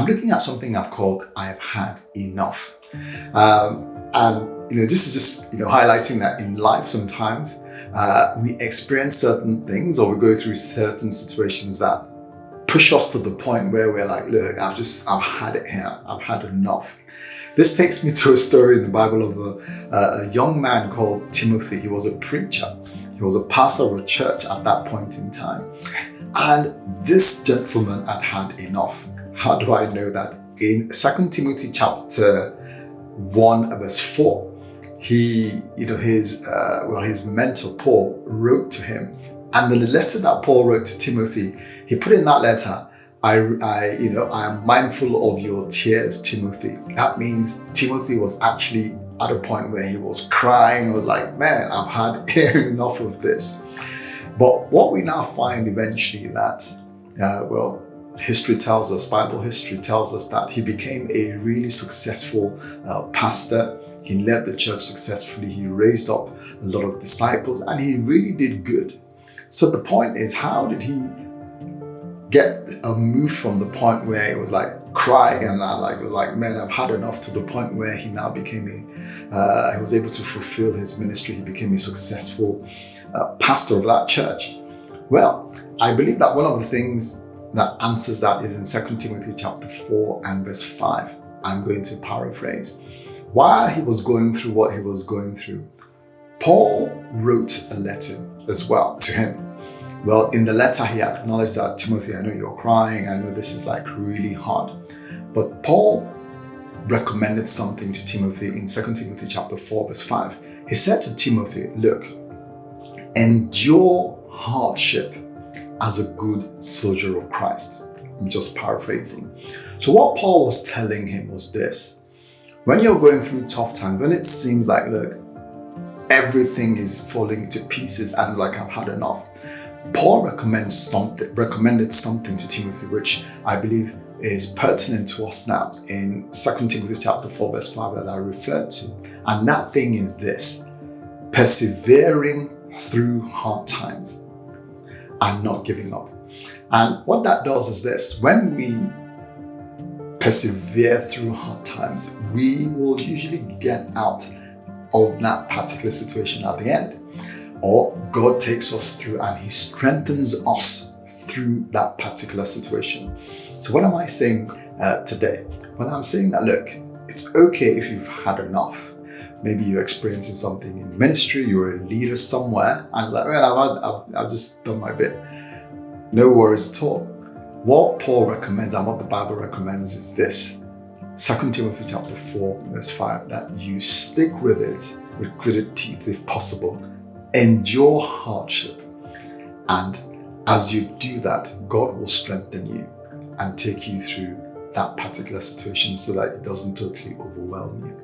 I'm looking at something I've called I've had enough. And this is just highlighting that in life sometimes we experience certain things, or we go through certain situations that push us to the point where we're like, look, I've had it here. I've had enough. This takes me to a story in the Bible of a young man called Timothy. He was a preacher. He was a pastor of a church at that point in time. And this gentleman had had enough. How do I know that? In 2 Timothy chapter 1 verse 4, his mentor Paul wrote to him. And in the letter that Paul wrote to Timothy, he put in that letter, I am mindful of your tears, Timothy. That means Timothy was actually at a point where he was crying. He was like, man, I've had enough of this. But what we now find eventually that, history tells us, Bible history tells us that he became a really successful pastor. He led the church successfully. He raised up a lot of disciples, and he really did good. So the point is, how did he get a move from the point where it was like crying and man, I've had enough, to the point where he now became he was able to fulfill his ministry. He became a successful pastor of that church. Well, I believe that one of the things that answers that is in 2 Timothy chapter 4 and verse 5. I'm going to paraphrase. While he was going through what he was going through, Paul wrote a letter as well to him. Well, in the letter, he acknowledged that, Timothy, I know you're crying. I know this is like really hard. But Paul recommended something to Timothy in 2 Timothy chapter 4, verse 5. He said to Timothy, look, endure hardship as a good soldier of Christ. I'm just paraphrasing. So what Paul was telling him was this: when you're going through tough times, when it seems like, look, everything is falling to pieces and like I've had enough, Paul recommended something to Timothy, which I believe is pertinent to us now in 2 Timothy chapter 4 verse 5 that I referred to. And that thing is this: persevering through hard times and not giving up. And what that does is this: when we persevere through hard times, we will usually get out of that particular situation at the end. Or God takes us through and he strengthens us through that particular situation. So what am I saying today? Well, I'm saying that, look, it's okay if you've had enough. Maybe you're experiencing something in ministry, you're a leader somewhere, and like, well, I've just done my bit. No worries at all. What Paul recommends and what the Bible recommends is this: 2 Timothy chapter 4 verse 5, that you stick with it with gritted teeth if possible. Endure hardship. And as you do that, God will strengthen you and take you through that particular situation so that it doesn't totally overwhelm you.